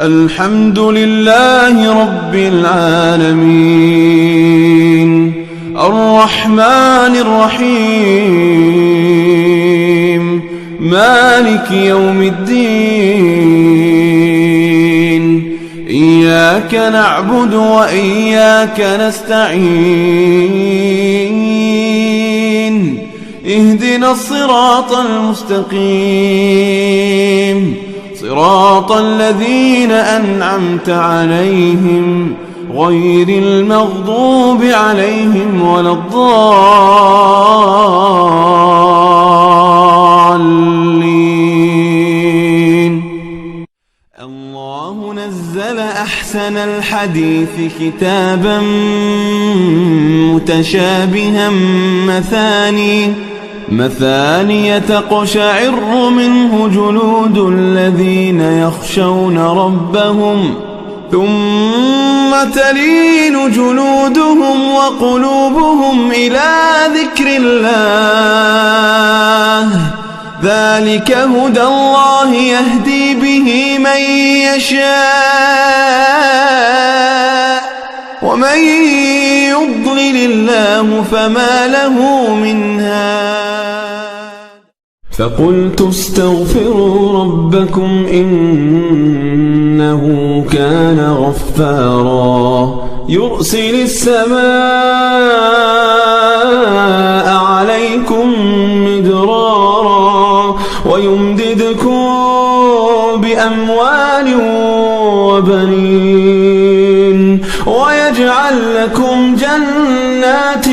الحمد لله رب العالمين الرحمن الرحيم مالك يوم الدين إياك نعبد وإياك نستعين اهدنا الصراط المستقيم صراط الذين أنعمت عليهم غير المغضوب عليهم ولا الضالين. الله نزل أحسن الحديث كتابا متشابها مثاني تقشعر منه جلود الذين يخشون ربهم ثم تلين جلودهم وقلوبهم إلى ذكر الله ذلك هدى الله يهدي به من يشاء ومن يضلل الله فما له من هاد. فقلت استغفروا ربكم إنه كان غفارا يرسل السماء عليكم مدرارا ويمددكم بأموال وبنين ويجعل لكم جنات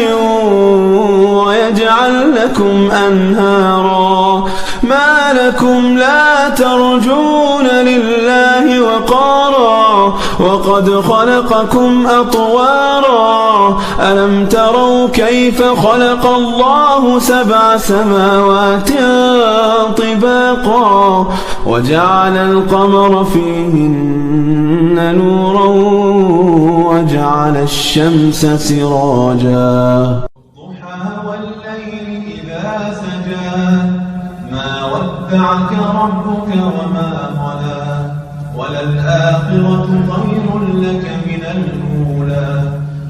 ويجعل لكم أنهارا ما لكم لا ترجون لله وقارا وقد خلقكم أطوارا ألم تروا كيف خلق الله 7 سماوات طباقا وجعل القمر فيهن نورا وجعل الشمس سراجا والليل إذا سجى ما ودعك ربك وما قلى وللآخرة خير لك من الأولى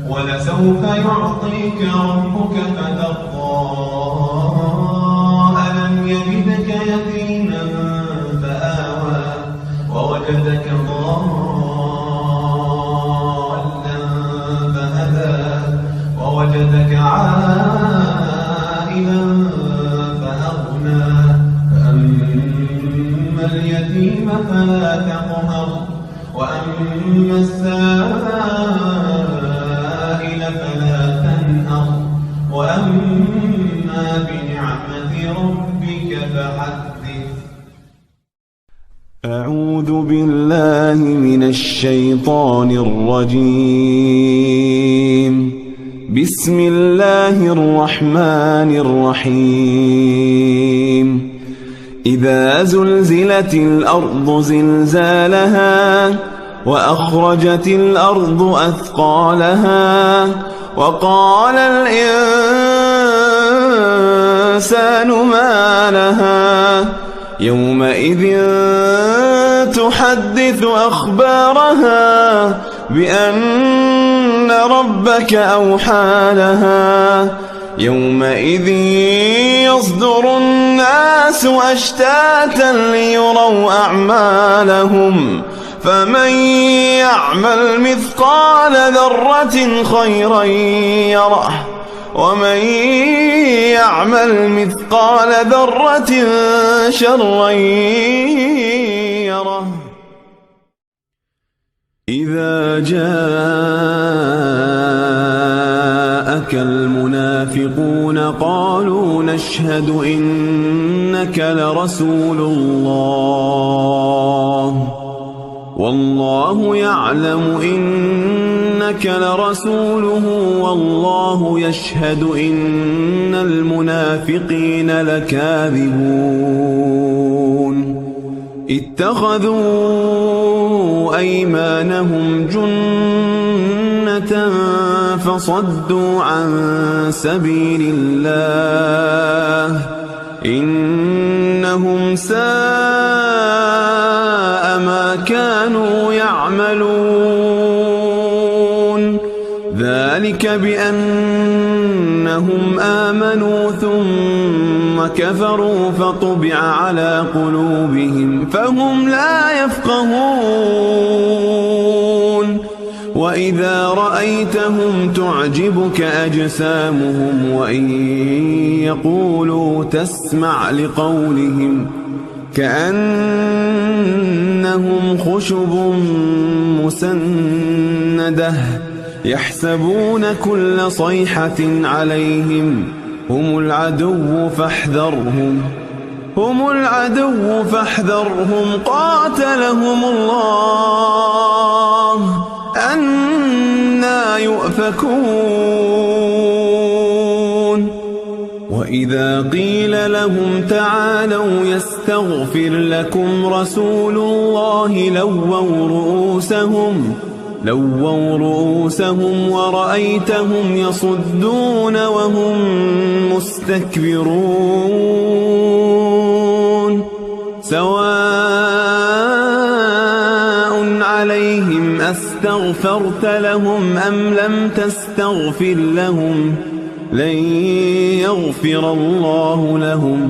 ولسوف يعطيك ربك فترضى ألم يجدك يتيما فآوى ووجدك ضالا فهدى ووجدك عائلا فأغنى فأما اليتيم فلا تقهر وأما السائل فلا تنهر وأما بنعمة ربك فحدث. أعوذ بالله من الشيطان الرجيم بسم الله الرحمن الرحيم إذا زلزلت الأرض زلزالها وأخرجت الأرض أثقالها وقال الإنسان ما لها يومئذ تحدث أخبارها بأن ربك أوحى لها يومئذ يصدر الناس أشتاتا ليروا أعمالهم فمن يعمل مثقال ذرة خيرا يره ومن يعمل مثقال ذرة شرا يره. إذا جاءك المنافقون قالوا نشهد إنك لرسول الله والله يعلم إنك لرسوله والله يشهد إن المنافقين لكاذبون اتخذوا أيمانهم جنة فصدوا عن سبيل الله إنهم ساء ما كانوا يعملون ذلك بأنهم آمنوا ثم كفروا فطبع على قلوبهم فهم لا يفقهون وإذا رأيتهم تعجبك أجسامهم وإن يقولوا تسمع لقولهم كأنهم خشب مسندة يحسبون كل صيحة عليهم هم العدو فاحذرهم قاتلهم الله أنى يؤفكون وإذا قيل لهم تعالوا يستغفر لكم رسول الله لووا رؤوسهم ورأيتهم يصدون وهم مستكبرون سواء عليهم أستغفرت لهم أم لم تستغفر لهم لن يغفر الله لهم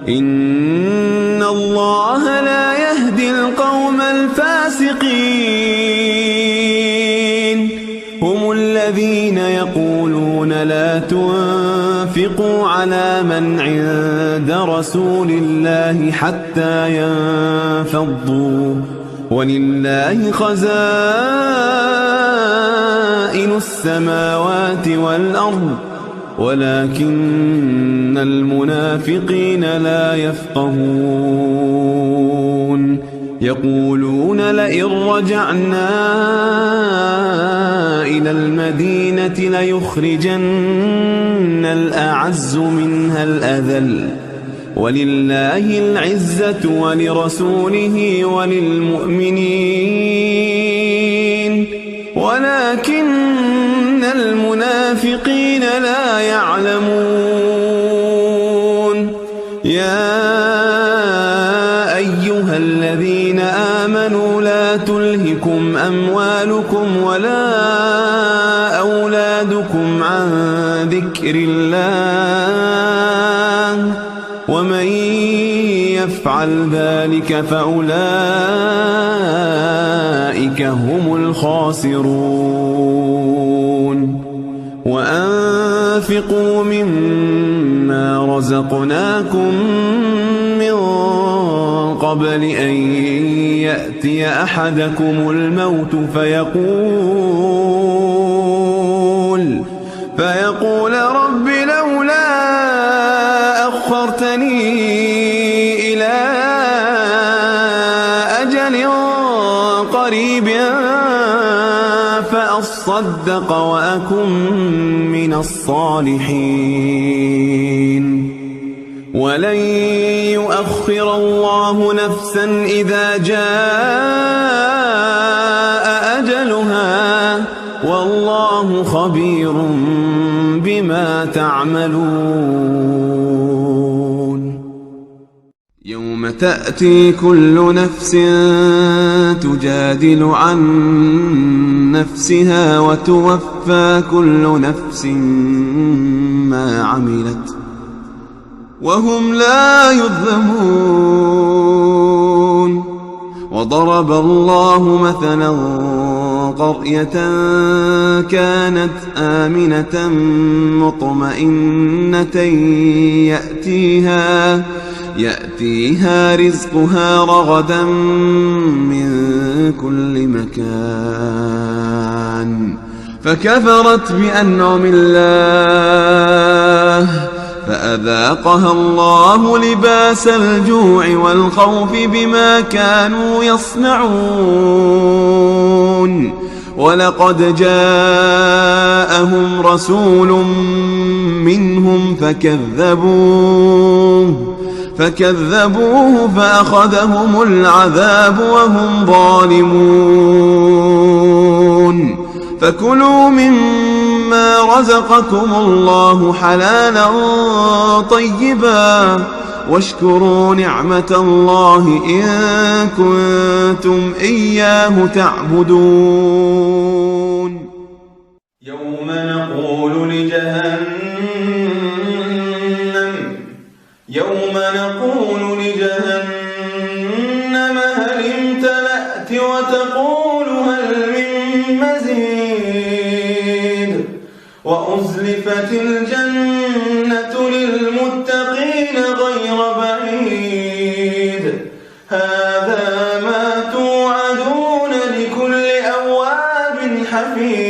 إن الله لا يهدي القوم الفاسقين هم الذين يقولون لا تنفقوا على من عند رسول الله حتى ينفضوا ولله خزائن السماوات والأرض ولكن المنافقين لا يفقهون يقولون لئن رجعنا إلى المدينة ليخرجن الأعز منها الأذل ولله العزة ولرسوله وللمؤمنين ولكن المنافقين لا يعلمون يا أيها الذين آمنوا لا تلهكم أموالكم ولا أولادكم عن ذكر الله ومن يفعل ذلك فأولئك هم الخاسرون وأنفقوا مما رزقناكم من قبل أن يأتي أحدكم الموت فيقول رب لولا أخرتني إلى أجل قريب فأصدق وأكن من الصالحين ولن يؤخر الله نفسا إذا جاء أجلها والله خبير بما تعملون يوم تأتي كل نفس تجادل عن نفسها وتوفى كل نفس ما عملت وهم لا يظلمون وضرب الله مثلا قرية كانت آمنة مطمئنة يأتيها رزقها رغدا من كل مكان فكفرت بأنعم الله فأذاقها الله لباس الجوع والخوف بما كانوا يصنعون ولقد جاءهم رسول منهم فكذبوه فأخذهم العذاب وهم ظالمون فكلوا مما رزقكم الله حلالا طيبا واشكروا نعمة الله إن كنتم إياه تعبدون يوم نقول لجهنم هل امتلأت وتقول هل من مزيد وأزلفت الجنة للمتقين غير بعيد هذا ما توعدون لكل أواب حفيظ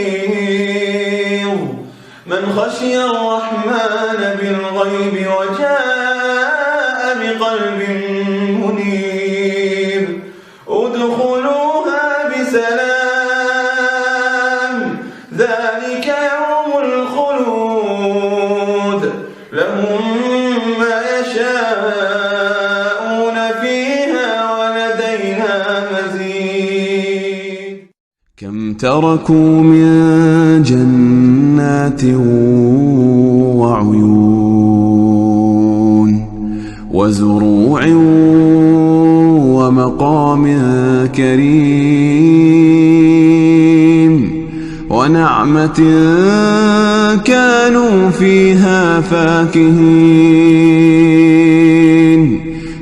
من خشي الرحمن بالغيب وجاء بقلب منيب ادخلوها بسلام ذلك يوم الخلود لهم ما يشاءون فيها ولدينا مزيد كم تركوا من جنات وعيون وزروع ومقام كريم ونعمة كانوا فيها فاكهين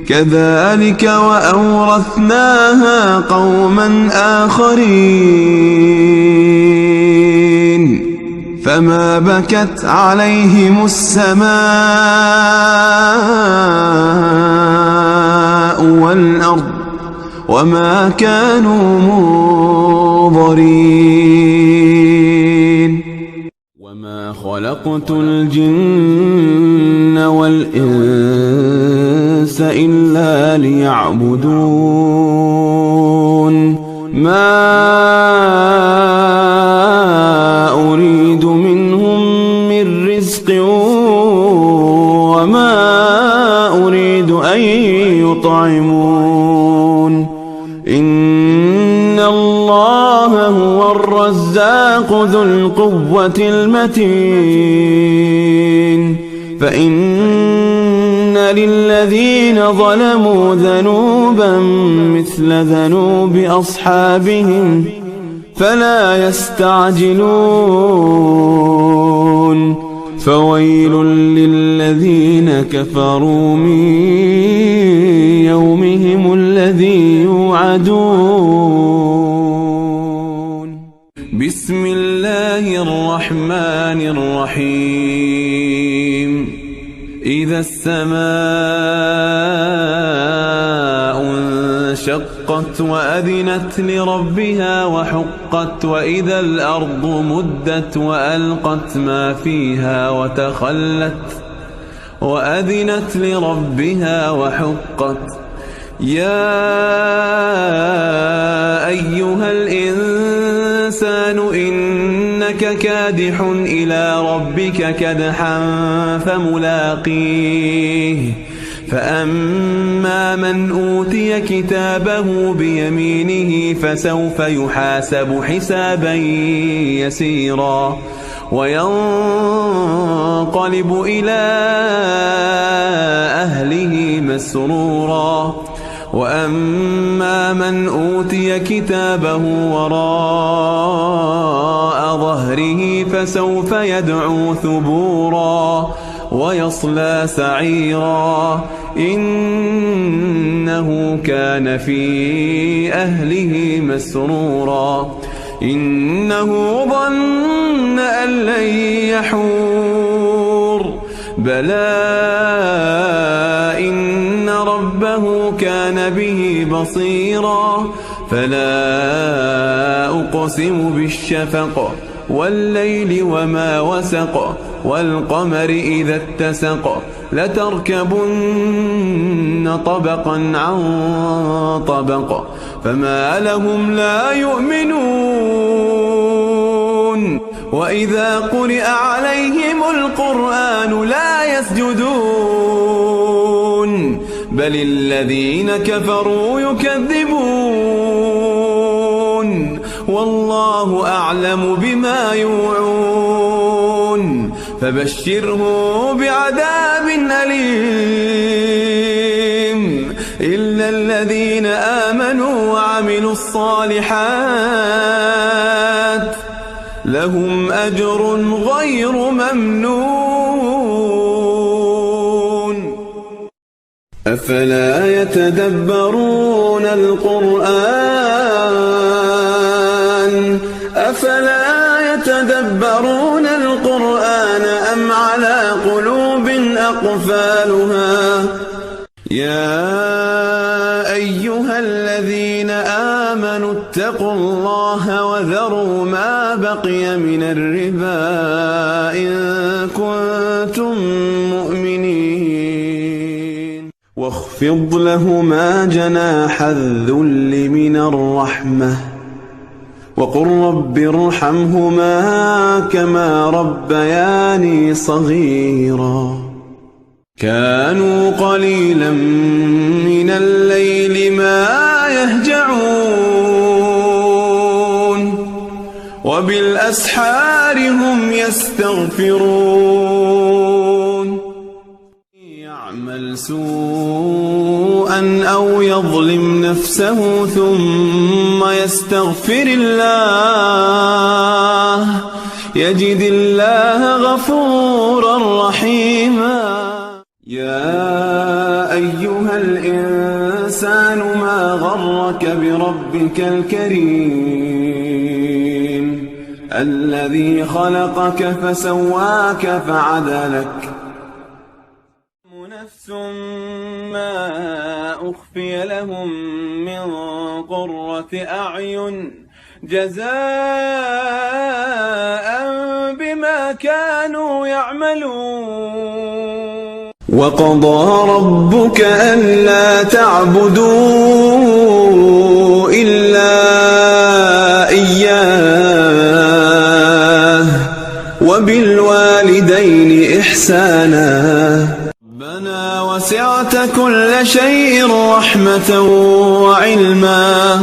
كذلك وأورثناها قوما آخرين فما بكت عليهم السماء والأرض وما كانوا منظرين وما خلقت الجن والإنس إلا ليعبدون ما أريد منهم من رزق وما أريد أن يطعمون إن الله هو الرزاق ذو القوة المتين فإن للذين ظلموا ذنوبا مثل ذنوب أصحابهم فلا يستعجلون فويل للذين كفروا من يومهم الذي يوعدون بسم الله الرحمن الرحيم إذا السماء انشقت وأذنت لربها وحقت وإذا الأرض مدت وألقت ما فيها وتخلت وأذنت لربها وحقت يا أيها الإنسان إنك كادح إلى ربك كدحا فملاقيه فأما من أوتي كتابه بيمينه فسوف يحاسب حسابا يسيرا وينقلب إلى أهله مسرورا وأما من أوتي كتابه وراء ظهره فسوف يدعو ثبورا ويصلى سعيرا إنه كان في أهله مسرورا إنه ظن أن لن يحور بلى إن ربه كان به بصيرا فلا أقسم بالشفق والليل وما وسق والقمر إذا اتسق لتركبن طبقا عن طبق فما لهم لا يؤمنون وإذا قرئ عليهم القرآن لا يسجدون بل الذين كفروا يكذبون والله أعلم بما يوعون فبشره بعذاب أليم الذين آمنوا وعملوا الصالحات لهم أجر غير ممنون. أفلا يتدبرون القرآن أم على قلوب أقفالها يا أيها الذين آمنوا اتقوا الله وذروا ما بقي من الربا إن كنتم مؤمنين واخفض لهما جناح الذل من الرحمة وقل رب ارحمهما كما ربياني صغيرا كانوا قليلا من الليل ما يهجعون وبالأسحار هم يستغفرون يعمل سوءا أو يظلم نفسه ثم يستغفر الله يجد الله غفورا رحيما يا أيها الإنسان ما غرك بربك الكريم الذي خلقك فسواك فعدلك نفس ما أخفي لهم من قرة أعين جزاء بما كانوا يعملون وقضى ربك ألا تعبدوا إلا إياه وبالوالدين إحسانا ربنا وسعت كل شيء رحمة وعلما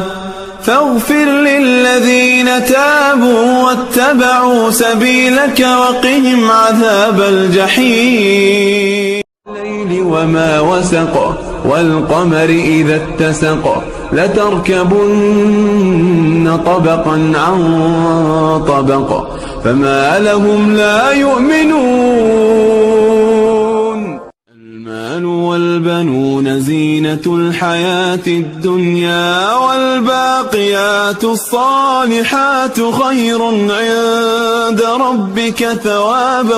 فاغفر للذين تابوا واتبعوا سبيلك وقهم عذاب الجحيم الليل وما وسق والقمر إذا اتسق لتركبن طبقا عن طبق فما لهم لا يؤمنون المال والبنون زينة الحياة الدنيا والباقيات الصالحات خير عند ربك ثوابا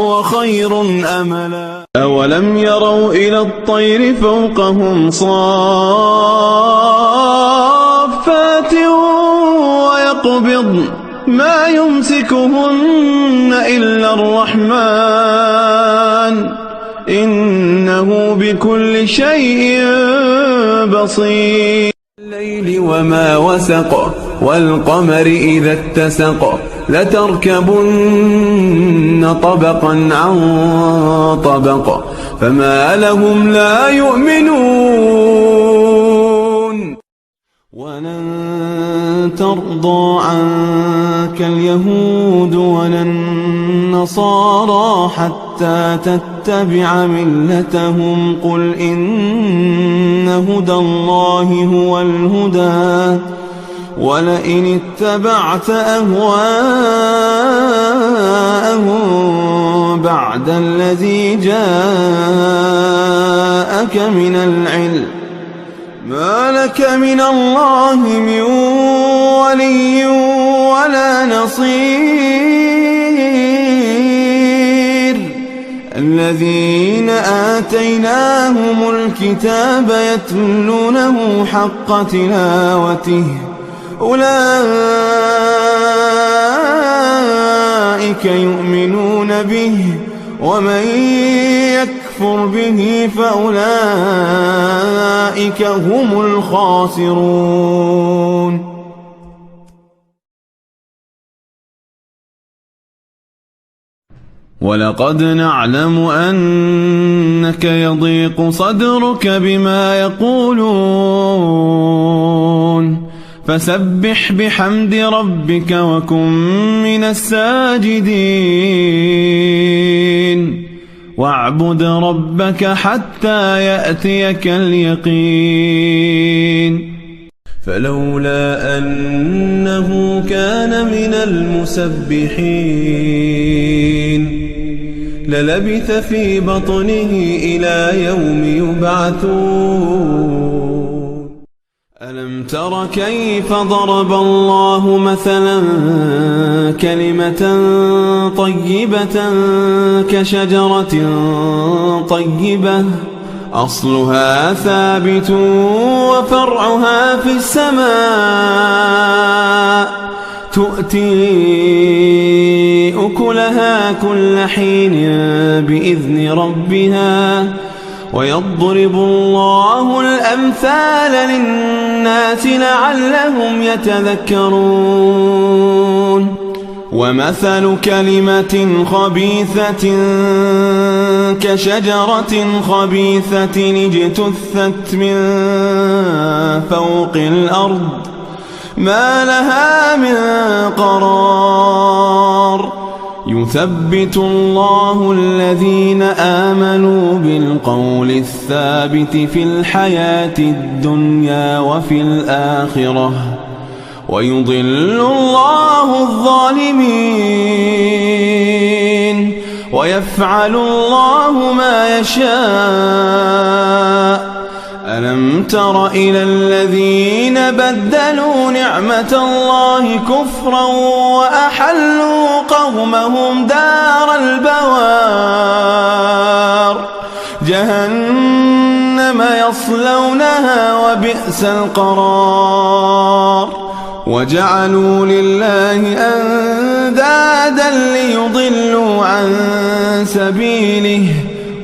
وخير أملا أولم يروا إلى الطير فوقهم صافات ويقبضن ما يمسكهن إلا الرحمن إنه بكل شيء بصير الليل وما وسق والقمر إذا اتسق لتركبن طبقا عن طبق فما لهم لا يؤمنون ولن ترضى عنك اليهود ولا النصارى حتى تتبع ملتهم قل إن هدى الله هو الهدى ولئن اتبعت أهواءهم بعد الذي جاءك من العلم ما لك من الله من ولي ولا نصير الذين آتيناهم الكتاب يتلونه حق تلاوته أولئك يؤمنون به ومن يكفر به فأولئك هم الخاسرون ولقد نعلم أنك يضيق صدرك بما يقولون فسبح بحمد ربك وكن من الساجدين واعبد ربك حتى يأتيك اليقين. فلولا أنه كان من المسبحين للبث في بطنه إلى يوم يبعثون. ألم تر كيف ضرب الله مثلا كلمة طيبة كشجرة طيبة أصلها ثابت وفرعها في السماء تؤتي أكلها كل حين بإذن ربها ويضرب الله الأمثال للناس لعلهم يتذكرون. ومثل كلمة خبيثة كشجرة خبيثة اجتثت من فوق الأرض ما لها من قرار. يثبت الله الذين آمنوا بالقول الثابت في الحياة الدنيا وفي الآخرة ويضل الله الظالمين ويفعل الله ما يشاء. ألم تر إلى الذين بدلوا نعمة الله كفرا وأحلوا قومهم دار البوار جهنم يصلونها وبئس القرار. وجعلوا لله أندادا ليضلوا عن سبيله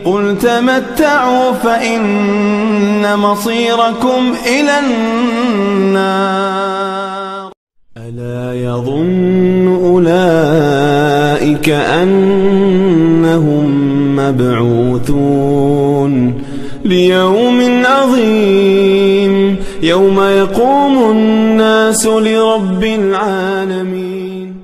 قل تمتعوا فإن مصيركم إلى النار. ألا يظن أولئك أنهم مبعوثون ليوم عظيم يوم يقوم الناس لرب العالمين.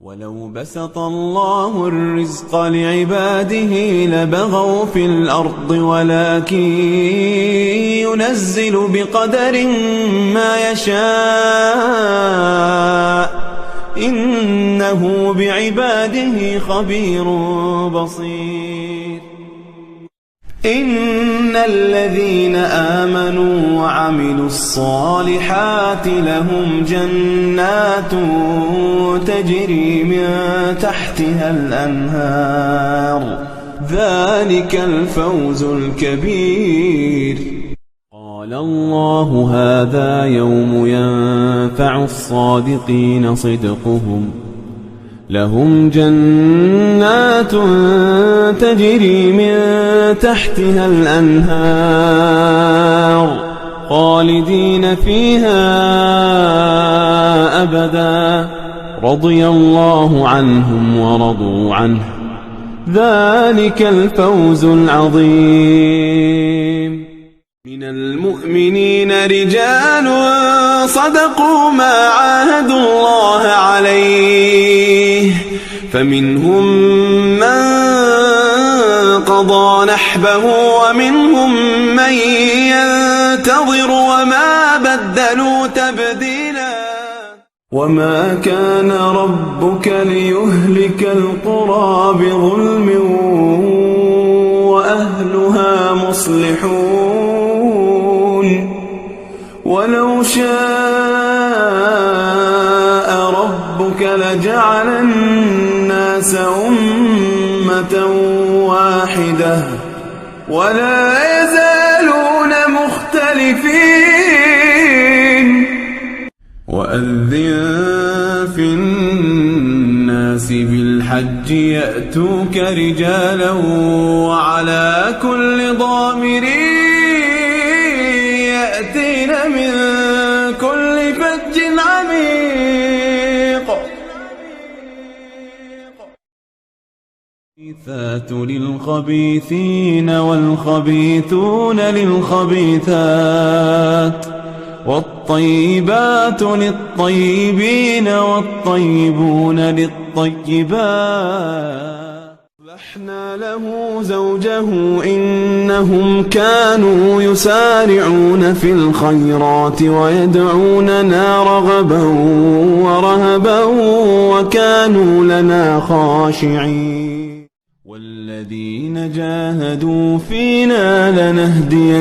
ولو بسط الله الرزق لعباده لبغوا في الأرض ولكن ينزل بقدر ما يشاء إنه بعباده خبير بصير. إن الذين آمنوا وعملوا الصالحات لهم جنات تجري من تحتها الأنهار ذلك الفوز الكبير. قال الله هذا يوم ينفع الصادقين صدقهم لهم جنات تجري من تحتها الأنهار خالدين فيها أبدا رضي الله عنهم ورضوا عنه ذلك الفوز العظيم. من المؤمنين رجال صدقوا ما عاهدوا الله عليه فمنهم من قضى نحبه ومنهم من ينتظر وما بدلوا تبديلا. وما كان ربك ليهلك القرى بظلم وأهلها مصلحون ولو شاء ربك لجعل الناس أمة واحدة ولا يزالون مختلفين. وأذن في الناس بالحج يأتوك رجالا وعلى كل ضامر يأتين من كل فج عميق. الخبيثات للخبيثين والخبيثون للخبيثات والطيبات للطيبين والطيبون للطيبات. وأصلحنا له زوجه إنهم كانوا يسارعون في الخيرات ويدعوننا رغبا ورهبا وكانوا لنا خاشعين والذين جاهدوا فينا لنهدينهم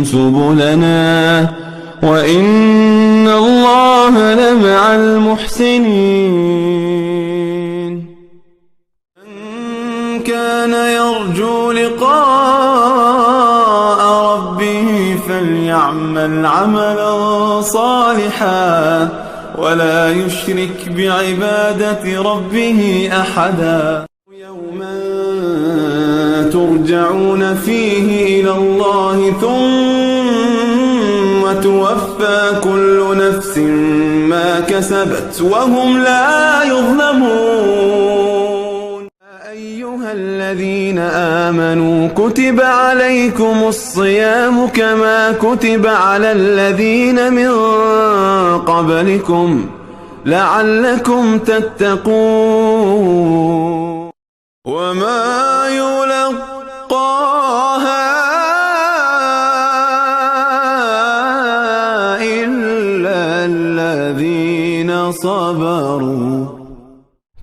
سبلنا وإن الله لمع المحسنين من كان يرجو لقاء ربه فليعمل عملا صالحا ولا يشرك بعبادة ربه أحدا يوما ترجعون فيه إلى الله ثم توفى كل نفس ما كسبت وهم لا يظلمون أيها الذين آمنوا كتب عليكم الصيام كما كتب على الذين من قبلكم لعلكم تتقون وما يلقاها إلا الذين صبروا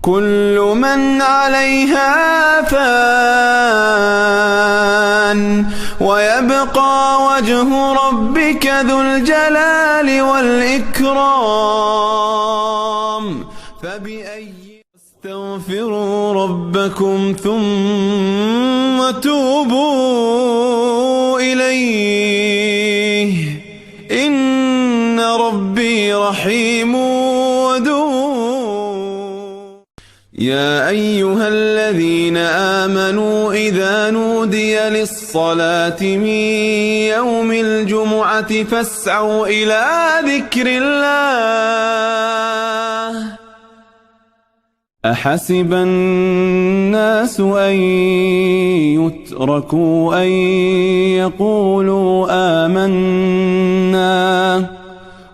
كل من عليها فان ويبقى وجه ربك ذو الجلال والإكرام فبأي استغفروا ربكم ثم توبوا إليه إن ربي رحيم ودود يا أيها الذين آمنوا إذا نودي للصلاة من يوم الجمعة فاسعوا إلى ذكر الله أحسب الناس أن يتركوا أن يقولوا آمنا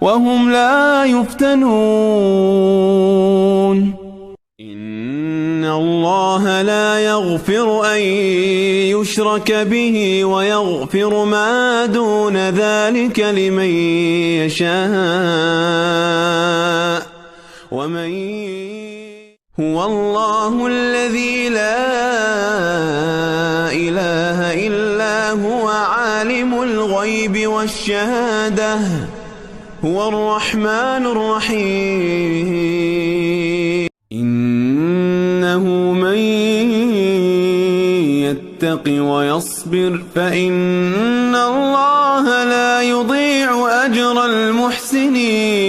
وهم لا يفتنون إن الله لا يغفر أن يشرك به ويغفر ما دون ذلك لمن يشاء ومن هو الله الذي لا إله إلا هو عالم الغيب والشهادة هو الرحمن الرحيم إنه من يتق ويصبر فإن الله لا يضيع أجر المحسنين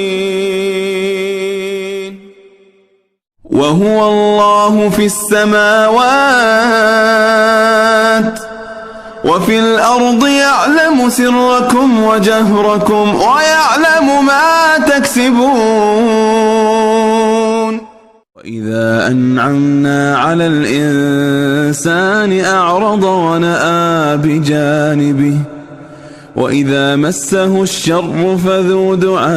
وهو الله في السماوات وفي الأرض يعلم سركم وجهركم ويعلم ما تكسبون وإذا أنعمنا على الإنسان أعرض ونأى بجانبه وإذا مسه الشر فذو دعاء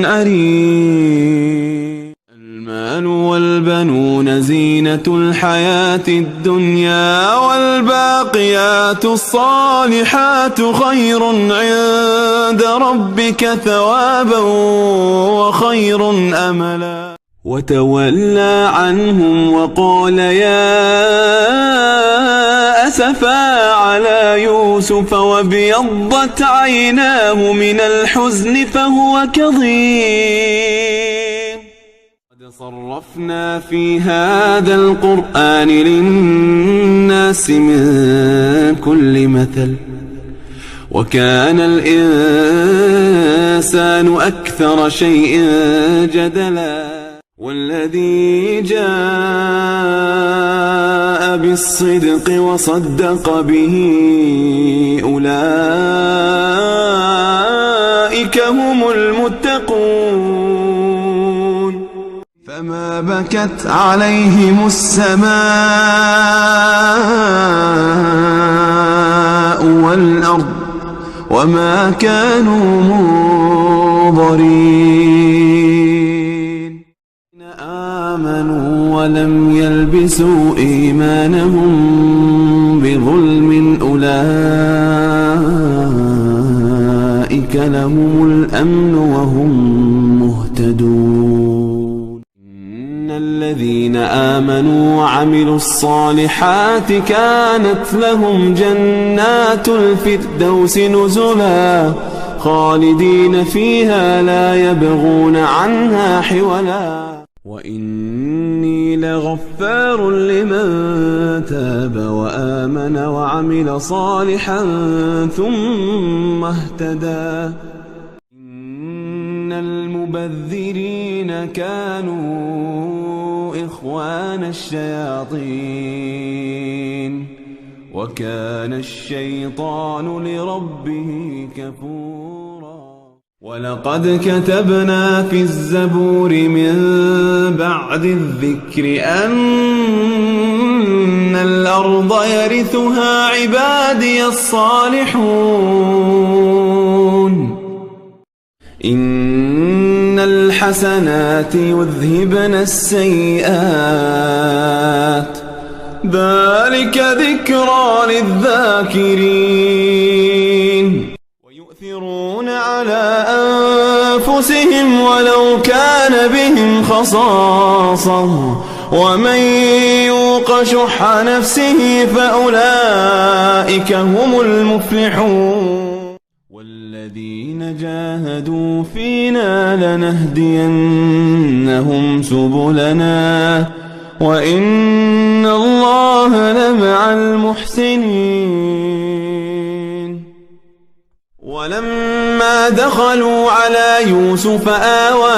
عريض المال والبنون زينة الحياة الدنيا والباقيات الصالحات خير عند ربك ثوابا وخير أملا وتولى عنهم وقال يا أسفا على يوسف وابيضت عيناه من الحزن فهو كظيم قد صرفنا في هذا القرآن للناس من كل مثل وكان الإنسان أكثر شيء جدلا والذي جاء بالصدق وصدق به أولئك هم المتقون فما بكت عليهم السماء والأرض وما كانوا منظرين آمنوا ولم يلبسوا إيمانهم بظلم أولئك لهم الأمن وهم مهتدون. إن الذين آمنوا وعملوا الصالحات كانت لهم جنات الفردوس نزلا خالدين فيها لا يبغون عنها حولا. وإني لغفار لمن تاب وآمن وعمل صالحا ثم اهتدى. إن المبذرين كانوا إخوان الشياطين وكان الشيطان لربه كفورا. ولقد كتبنا في الزبور من بعد الذكر أن الأرض يرثها عبادي الصالحون. إن الحسنات يذهبن السيئات ذلك ذكرى للذاكرين. ويؤثرون على أنفسهم ولو كان بهم خصاصة ومن يوق شح نفسه فأولئك هم المفلحون. والذين جاهدوا فينا لنهدينهم سبلنا وإن الله لمع المحسنين. ولما دخلوا على يوسف آوى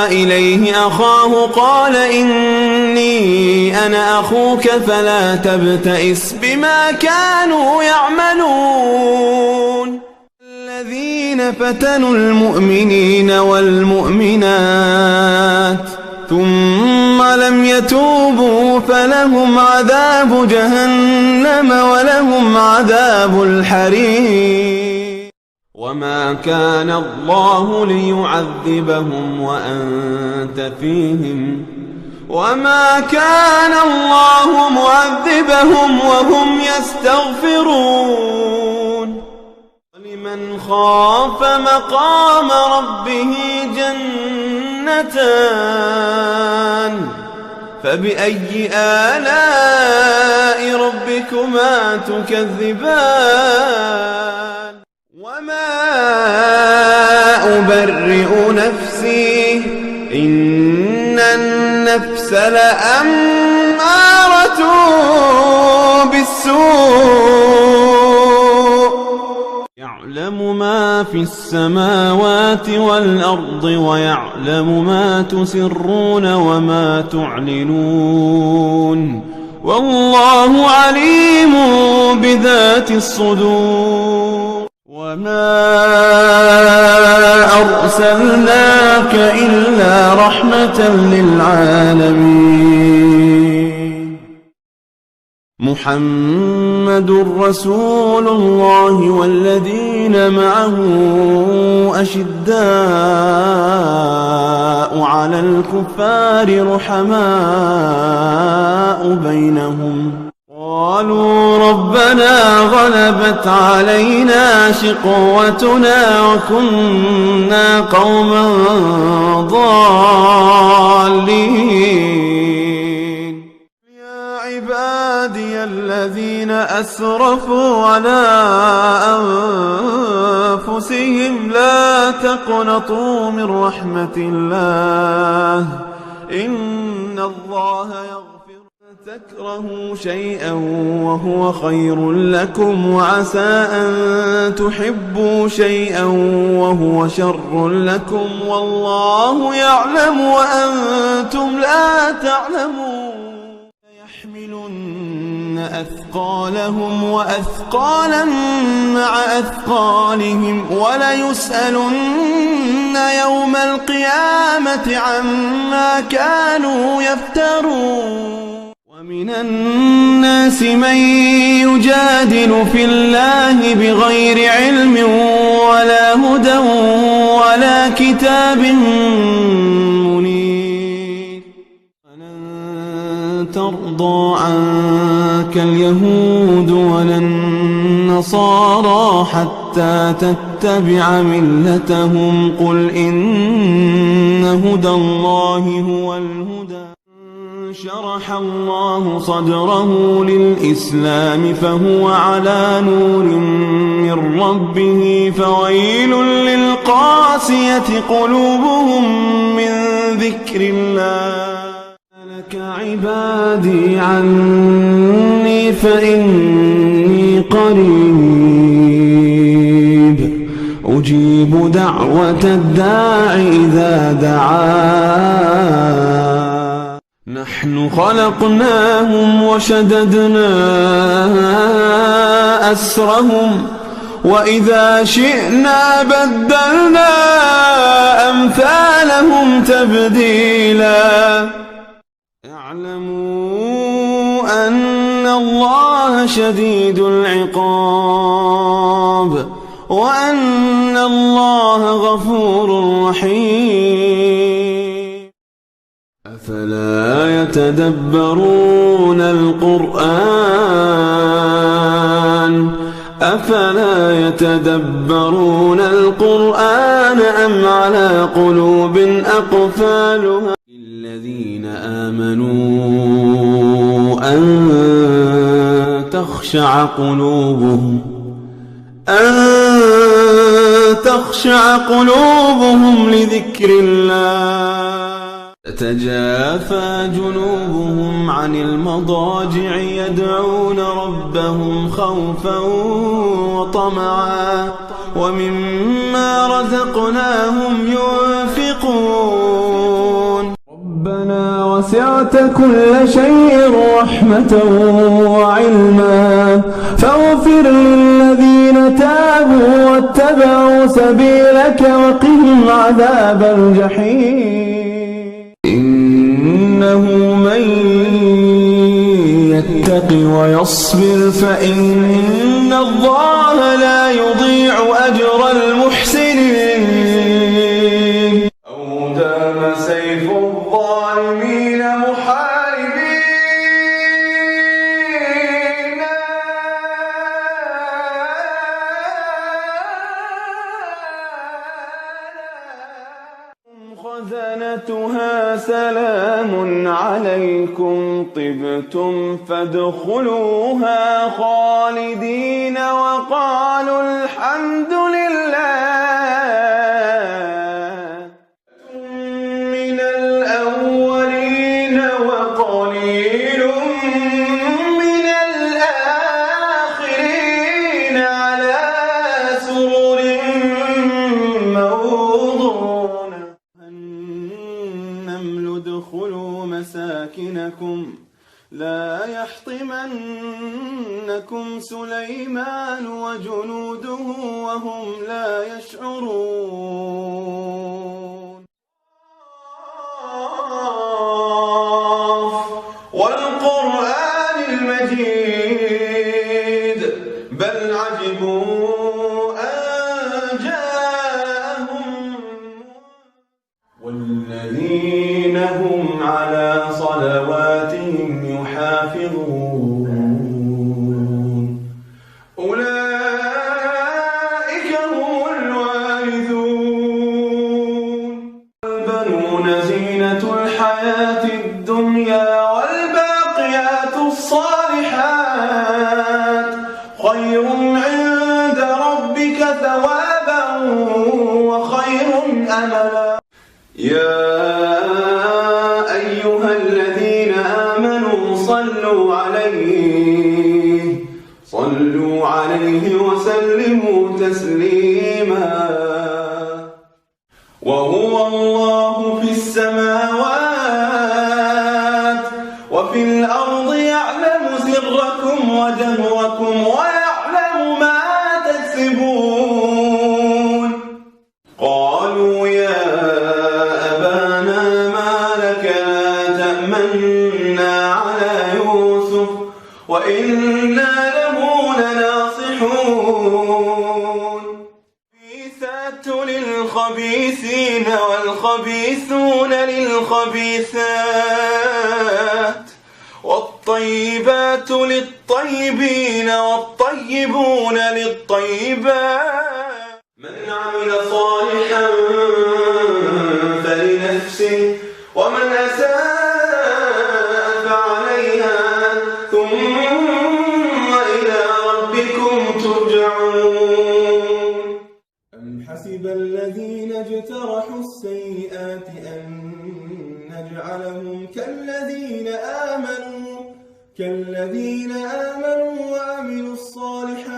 إليه أخاه قال إني أنا أخوك فلا تبتئس بما كانوا يعملون. الذين فتنوا المؤمنين والمؤمنات ثم لم يتوبوا فلهم عذاب جهنم ولهم عذاب الحريق. وما كان الله ليعذبهم وأنت فيهم وما كان الله معذبهم وهم يستغفرون. ولمن خاف مقام ربه جنتان فبأي آلاء ربكما تكذبان. وما أبرئ نفسي إن النفس لأمارة بالسوء. يعلم ما في السماوات والأرض ويعلم ما تسرون وما تعلنون والله عليم بذات الصدور. وما أرسلناك إلا رحمة للعالمين. محمد رسول الله والذين معه أشداء على الكفار رحماء بينهم قالوا ربنا غلبت علينا شقوتنا وكنا قوما ضالين. يا عبادي الذين أسرفوا على أنفسهم لا تقنطوا من رحمة الله إن الله يغفر. تكرهوا شيئا وهو خير لكم وعسى أن تحبوا شيئا وهو شر لكم والله يعلم وأنتم لا تعلمون. يحملن أثقالهم وأثقالا مع أثقالهم وليسألن يوم القيامة عما كانوا يفترون. ومن الناس من يجادل في الله بغير علم ولا هدى ولا كتاب منير. فلن ترضى عنك اليهود ولا النصارى حتى تتبع ملتهم قل إن هدى الله هو الهدى. شرح الله صدره للإسلام فهو على نور من ربه فويل للقاسية قلوبهم من ذكر الله. لك عبادي عني فإني قريب أجيب دعوة الداع إذا دعان. نحن خلقناهم وشددنا أسرهم وإذا شئنا بدلنا أمثالهم تبديلا. اعلموا أن الله شديد العقاب وأن الله غفور رحيم. أفلا يتدبرون القرآن أم على قلوب أقفالها. للذين آمنوا أن تخشع قلوبهم لذكر الله. تتجافى جنوبهم عن المضاجع يدعون ربهم خوفا وطمعا ومما رزقناهم ينفقون. ربنا وسعت كل شيء رحمة وعلما فاغفر للذين تابوا واتبعوا سبيلك وقهم عذاب الجحيم. إنه من يتق ويصبر فإن الله لا يضيع أجر المحسنين. أو دام سيف الظالمين محاربين خزنتها سلام عليكم طبتم فادخلوها خالدين وقالوا الحمد لله من الأولين وقليل من الآخرين على سرر موضونة. النمل ادخلوا مساكنكم لا يحطمنكم سليمان وجنوده وهم لا يشعرون. والقرآن المجيد بل عجبوا أن جاءهم والذين هم على صلواتهم يحافظون أولئك هم الوارثون. البنون زينة الحياة الدنيا والباقيات الصالحات خير عند ربك ثوابا وخير أملا. يا أيها الذين آمنوا صلوا عليه وسلموا تسليما. وهو الله في السماوات وفي الأرض يعلم سركم وجهركم ويعلم ما تكسبون. قالوا يا أبانا ما لك لا تأمنا على يوسف وإنا له لناصحون. الخبيثات للخبيثين والخبيثون للخبيثات الطيبات للطيبين والطيبون للطيبات. من عمل صالحا فلنفسه ومن أساء فعليها ثم إلى ربكم ترجعون. أم حسب الذين اجترحوا السيئات أن نجعلهم كالذين آمنوا وعملوا الصالحات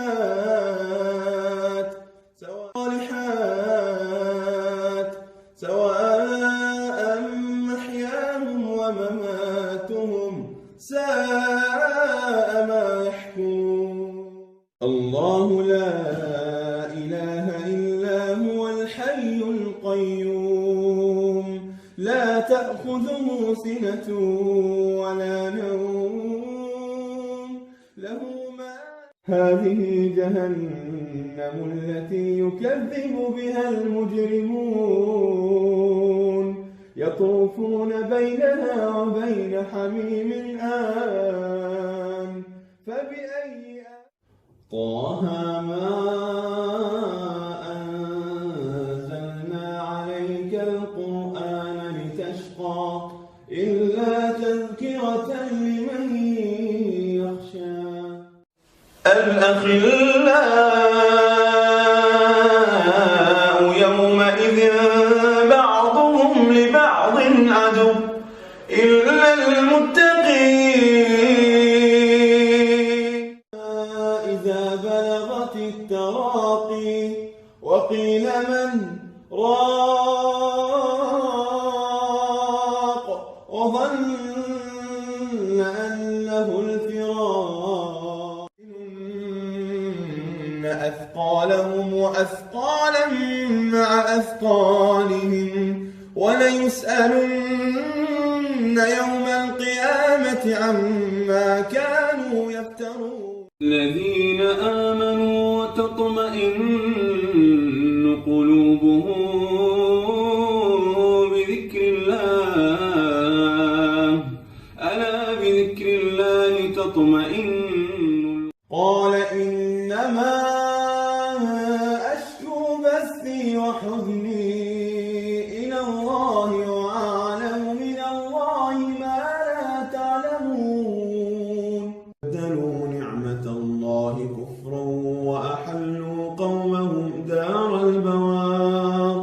سواء محياهم ومماتهم ساء ما يحكمون. الله لا إله إلا هو الحي القيوم لا تأخذه سنة ولا نوم له ما. هذه جهنم التي يكذب بها المجرمون يطوفون بينها وبين حميم آن فبأي طه ما أنزلنا عليك القرآن لتشقى إلا تذكرة لمن يخشى. الأخلاء يومئذ بعضهم لبعض عدو إلا المتقين. إذا بلغت التراقي وقيل من راق وظن أنه الفراق إن أثقالهم وأثقالا مع أثقالهم وليسألن يوم القيامة عما كانوا يفترون. الذين آمنوا وتطمئن قلوبهم بذكر الله ألا بذكر الله تطمئن. قال إنما أشكو بثي وحزني إلى الله وأعلم من الله ما لا تعلمون. بدلوا نعمة الله كفرا وأحلوا قومهم دار البوار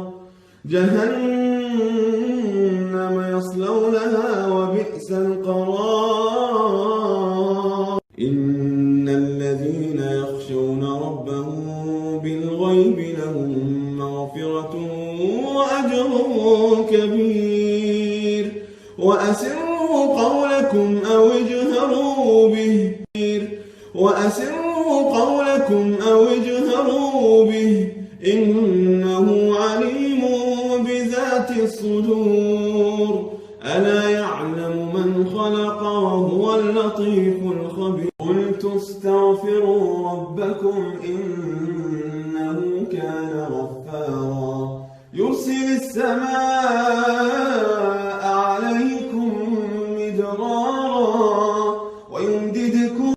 جهنم يصلونها وبئس القرار. إن الذين يخشون ربهم بالغيب لهم مغفرة وأجر كبير. وأسروا قولكم أو اجهروا به إنه عليم بذات الصدور. ألا يعلم من خلق وهو اللطيف الخبير. قلت استغفروا ربكم إنه كان غفارا يرسل السماء عليكم مدرارا ويمددكم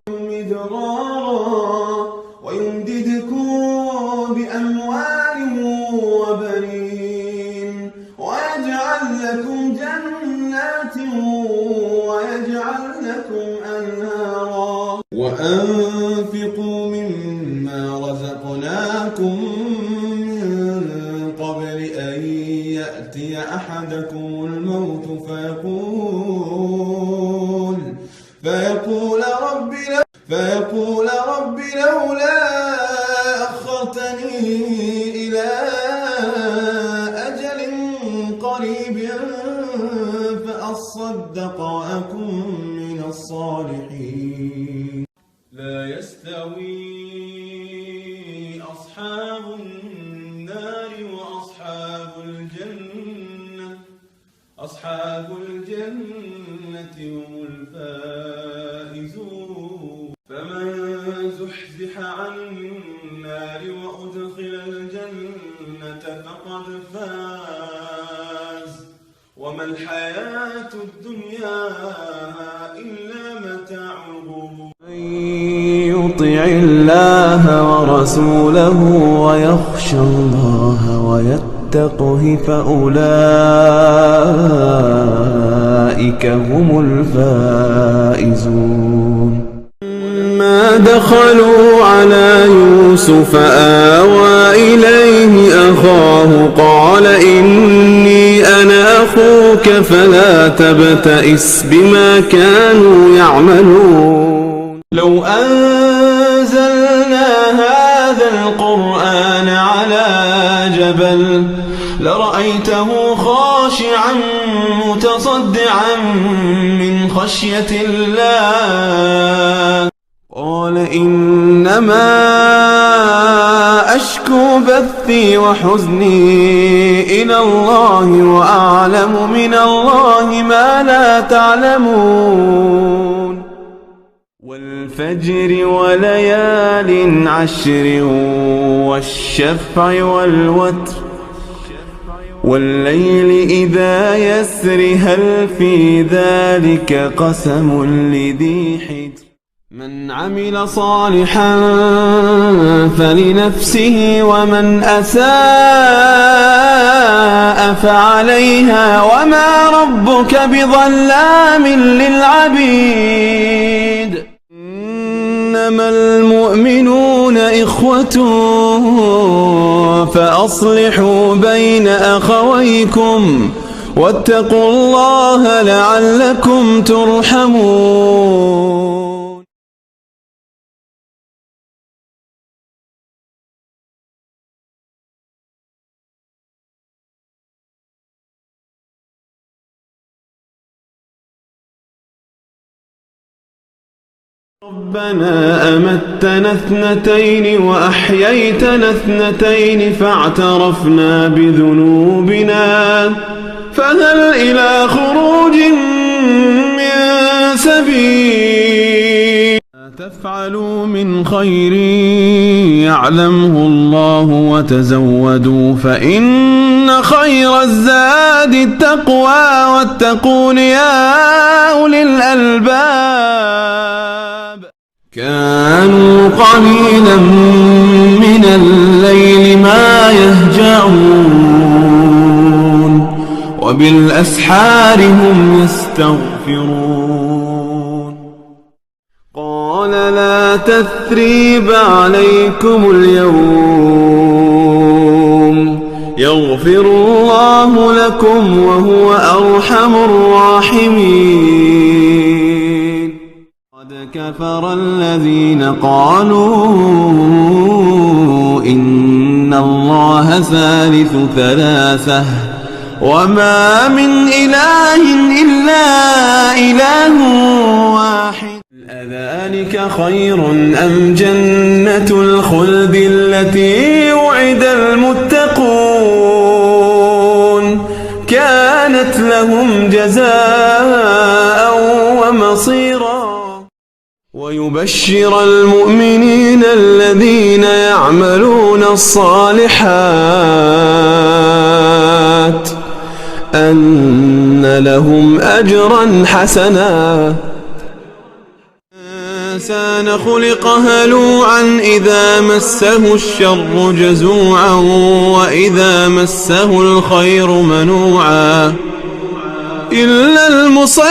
بأموال وبنين ويجعل لكم جنات ويجعل لكم أنهارا. وأنفقوا مما رزقناكم من قبل أن يأتي أحدكم الموت فيقول رب لولا أخرتني إلى أجل قريب فأصدق وأكن من الصالحين. لا يستوي أصحاب النار وأصحاب الجنة هم الفائزون. فمن زحزح عن النار وأدخل الجنة فقد فاز وما الحياة الدنيا إلا متاع يطع الله ورسوله ويخشى الله ويتقه فأولئك هم الفائزون. ما دخلوا على يوسف آوى إليه أخاه قال إني أنا أخوك فلا تبتئس بما كانوا يعملون. لو أنزلنا هذا القرآن على جبل لرأيته خاشعا متصدعا من خشية الله قال إنما أشكو بثي وحزني إلى الله وأعلم من الله ما لا تعلمون. والفجر وليال عشر والشفع والوتر والليل إذا يسر هل في ذلك قسم لذي حجر. من عمل صالحا فلنفسه ومن أساء فعليها وما ربك بظلام للعبيد. إنما المؤمنون إخوة فأصلحوا بين أخويكم واتقوا الله لعلكم ترحمون. ربنا أمتنا اثنتين وأحييتنا اثنتين فاعترفنا بذنوبنا فهل إلى خروج من سبيل. تفعلوا من خير يعلمه الله وتزودوا فإن خير الزاد التقوى واتقون يا أولي الألباب. كانوا قليلا من الليل ما يهجعون وبالأسحار هم يستغفرون. قال لا تثريب عليكم اليوم يغفر الله لكم وهو أرحم الراحمين. قد كفر الذين قالوا إن الله ثالث ثلاثة وما من إله إلا إله واحد. أذلك خير أم جنة الخلد التي وعد المتقون كانت لهم جزاء ومصيرا. ويبشر المؤمنين الذين يعملون الصالحات أن لهم أجرا حسنا. الإنسان خلق هلوعا إذا مسه الشر جزوعا وإذا مسه الخير منوعا إلا المصلين.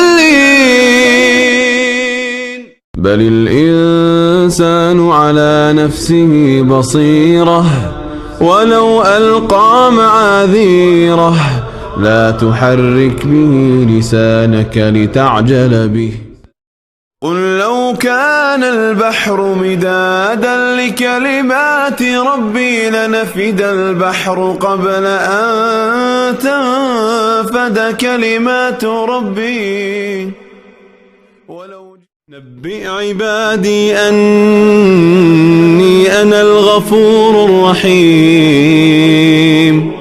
بل الإنسان على نفسه بصيرة ولو ألقى معاذيره لا تحرك به لسانك لتعجل به. قل لو كان البحر مدادا لكلمات ربي لنفد البحر قبل أن تنفد كلمات ربي ولو. نبئ عبادي أني أنا الغفور الرحيم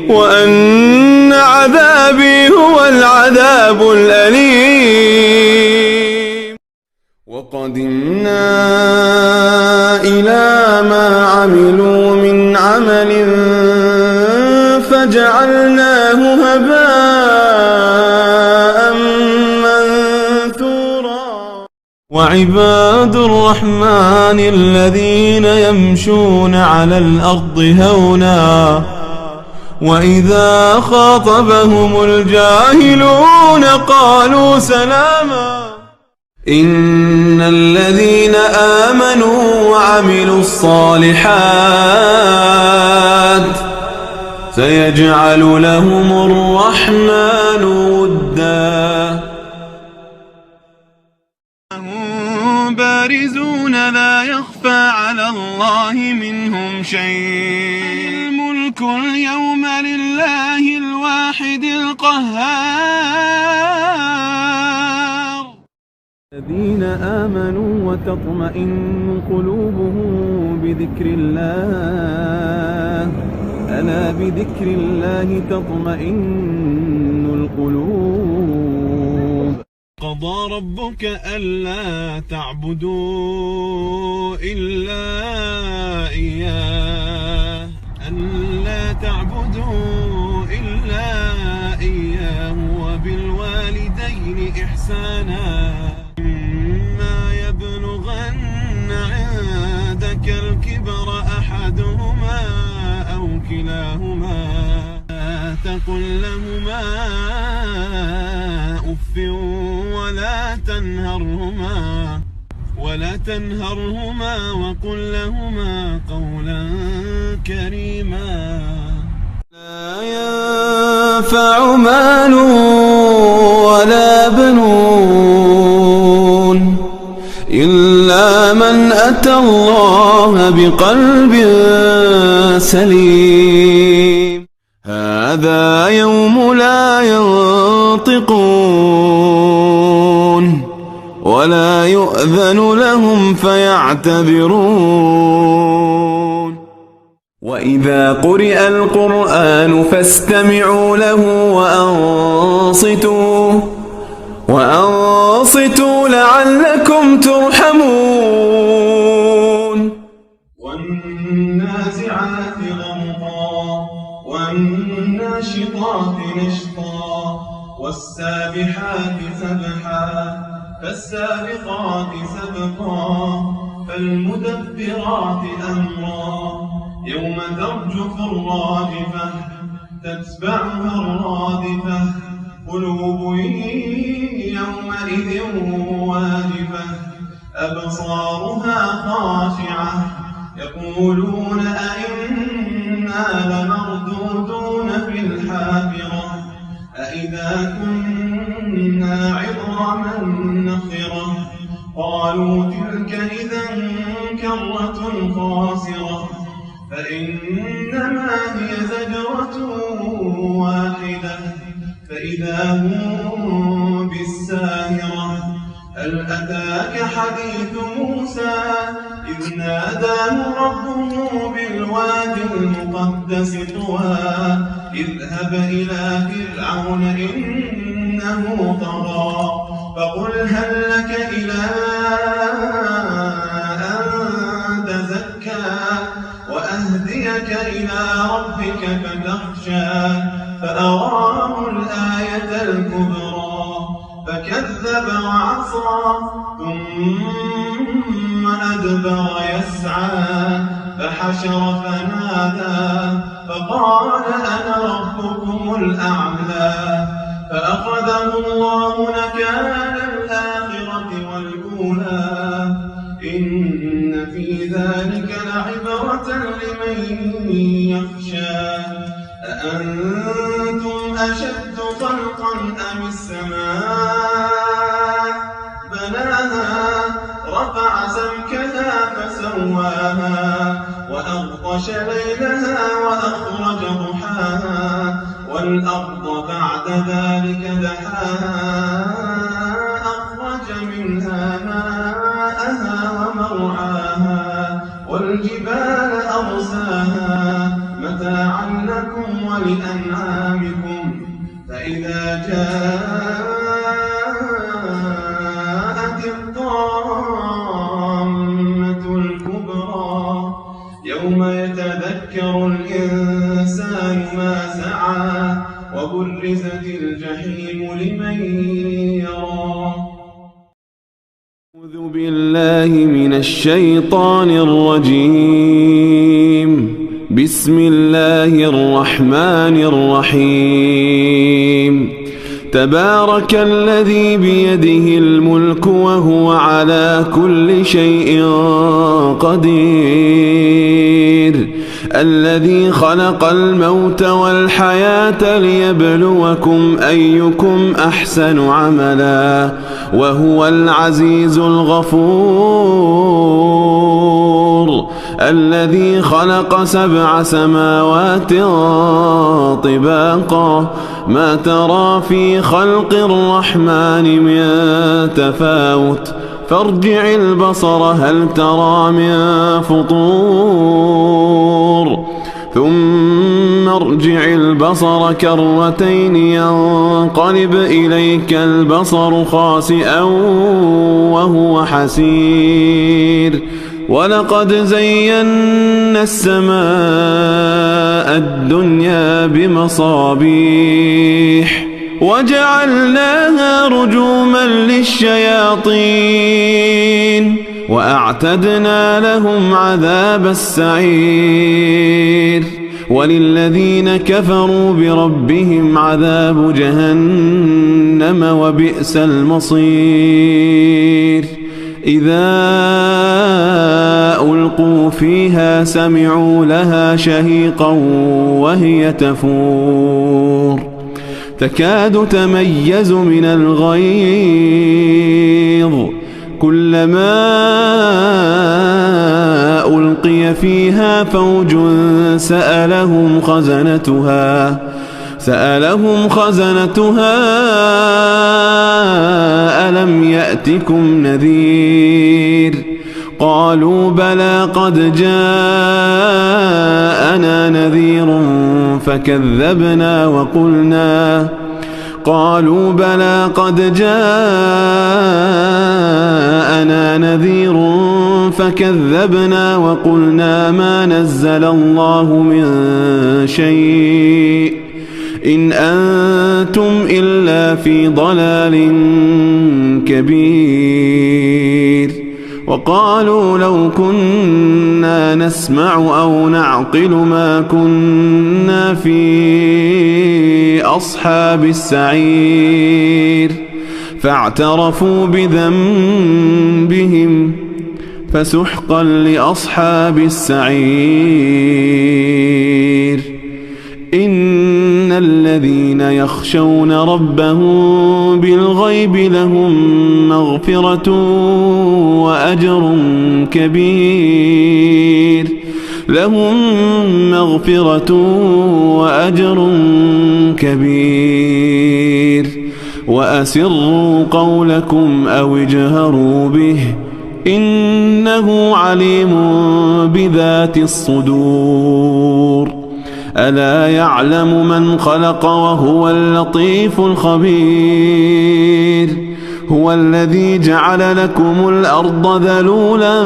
وأن عذابي هو العذاب الأليم. وقدمنا إلى ما عملوا من عمل فجعلناه هباء منثورا. وعباد الرحمن الذين يمشون على الأرض هونا وإذا خاطبهم الجاهلون قالوا سلاما إن الذين آمنوا وعملوا الصالحات سيجعل لهم الرحمن ودا بارزون لا يخفى على الله منهم شيء الملك اليوم لله الواحد القهار الذين آمنوا وتطمئن قلوبهم بذكر الله ألا بذكر الله تطمئن القلوب قضى ربك ألا تعبدوا إلا إياه وبالوالدين إحسانا إما يبلغن عندك الكبر أحدهما أو كلاهما لا تقل لهما أف ولا تنهرهما وقل لهما قولا كريما لا ينفع مال ولا بنون إلا من أتى الله بقلب سليم هذا يوم لا ينطقون ولا يؤذن لهم فيعتذرون وإذا قرئ القرآن فاستمعوا له وأنصتوا لعلكم ترحمون والنازعات غرقا والناشطات نشطا والسابحات سبحا فالسابقات سبقا فالمدبرات أمرا يوم ترجف الراجفة تتبعها الرادفة قلوب يومئذ واجفة أبصارها خاشعة يقولون أئنا لمردودون في الحافرة أئذا كنا عظاما نخرة قالوا تلك إذا كرة خاسرة فإنما هي زجرة واحدة فإذا هم بالساهرة هل أتاك حديث موسى إذ ناداه ربه بالواد المقدس طوى اذهب إلى فرعون إنه طغى فقل هل لك إلى أن تزكى وأهديك إلى ربك فتخشى فأراه الآية الكبرى فكذب وعصى ثم أدبر يسعى فحشر فنادى فقال أنا ربكم الأعلى فأخذه الله نكال الآخرة والأولى إن في ذلك لعبرة لمن يخشى أأنتم أشد خلقا أم السماء بناها رفع سمكها فسواها وأغطش ليلها وأخرج ضحاها والأرض بعد ذلك دحاها أخرج منها ماءها ومرعاها والجبال أرساها متاعا لكم ولأنعامكم فإذا جاءت الطامة الكبرى يوم يتذكر الإنسان ما سعى وبرزت الجحيم لمن يرى بالله من الشيطان الرجيم. بسم الله الرحمن الرحيم. تبارك الذي بيده الملك وهو على كل شيء قدير. الذي خلق الموت والحياة ليبلوكم أيكم أحسن عملا وهو العزيز الغفور. الذي خلق 7 سماوات طباقا ما ترى في خلق الرحمن من تفاوت فارجع البصر هل ترى من فطور ثم ارجع البصر كرتين ينقلب إليك البصر خاسئا وهو حسير. ولقد زينا السماء الدنيا بمصابيح وجعلناها رجوما للشياطين وأعتدنا لهم عذاب السعير. وللذين كفروا بربهم عذاب جهنم وبئس المصير. إذا ألقوا فيها سمعوا لها شهيقا وهي تفور تكاد تميز من الغيظ كلما ألقي فيها فوج سألهم خزنتها ألم يأتكم نذير قالوا بلى قد جاءنا نذير فكذبنا وقلنا ما نزل الله من شيء إن أنتم إلا في ضلال كبير. وقالوا لو كنا نسمع أو نعقل ما كنا في أصحاب السعير فاعترفوا بذنبهم فسحقا لأصحاب السعير. إن الذين يخشون ربهم بالغيب لهم مغفرة وأجر كبير. وأسروا قولكم أو اجهروا به إنه عليم بذات الصدور. ألا يعلم من خلق وهو اللطيف الخبير. هو الذي جعل لكم الأرض ذلولا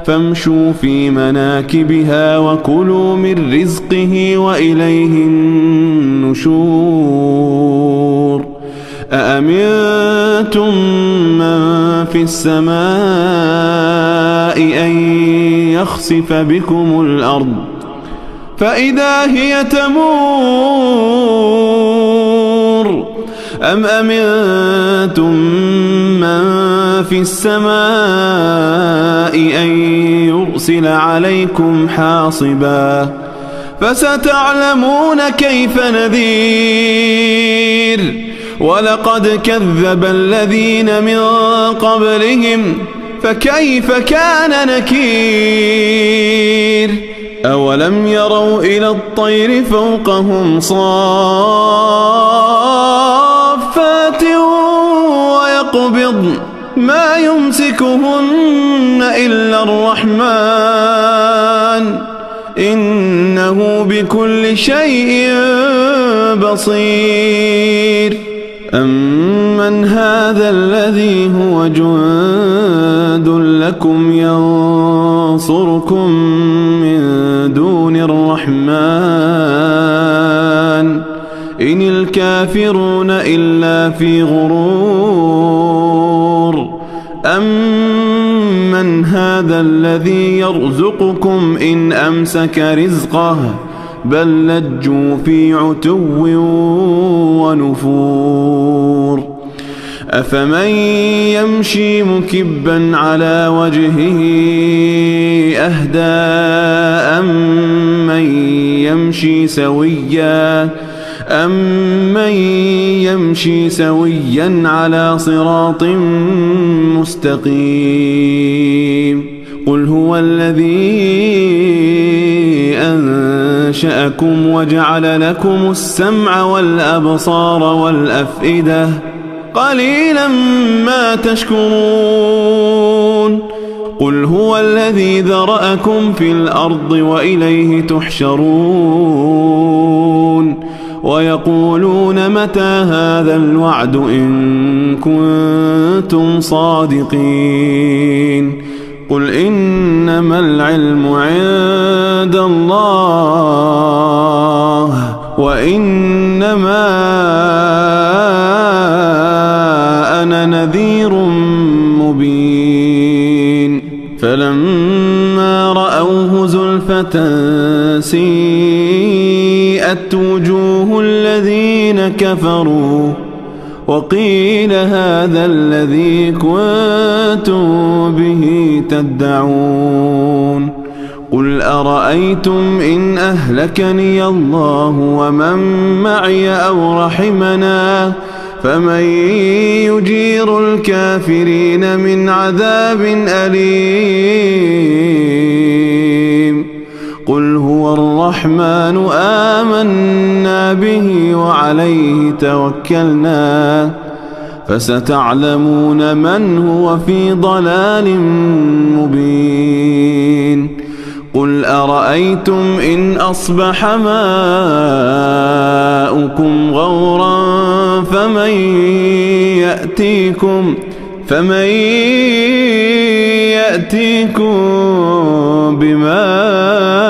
فامشوا في مناكبها وكلوا من رزقه وإليه النشور. أأمنتم من في السماء أن يخسف بكم الأرض فإذا هي تمور أم أمنتم من في السماء أن يرسل عليكم حاصبا فستعلمون كيف نذير. ولقد كذب الذين من قبلهم فكيف كان نكير. أولم يروا إلى الطير فوقهم صافات ويقبضن ما يمسكهن إلا الرحمن إنه بكل شيء بصير. أمن هذا الذي هو جند لكم ينصركم من دون الرحمن إن الكافرون إلا في غرور أمن هذا الذي يرزقكم إن أمسك رزقه بل لجوا في عتو ونفور أفمن يمشي مكبا على وجهه أهدى أمن يمشي سويا على صراط مستقيم قل هو الذي أنشأكم وجعل لكم السمع والأبصار والأفئدة قليلا ما تشكرون قل هو الذي ذرأكم في الأرض وإليه تحشرون ويقولون متى هذا الوعد إن كنتم صادقين قل إنما العلم عند الله وإنما أنا نذير مبين فلما رأوه زلفة سيئت وجوه الذين كفروا وقيل هذا الذي كنتم به تدعون قل أرأيتم إن أهلكني الله ومن معي أو رحمنا فمن يجير الكافرين من عذاب أليم قل هو الرحمن آمنا به وعليه توكلنا فستعلمون من هو في ضلال مبين قل أرأيتم إن أصبح ماؤكم غورا فمن يأتيكم بماء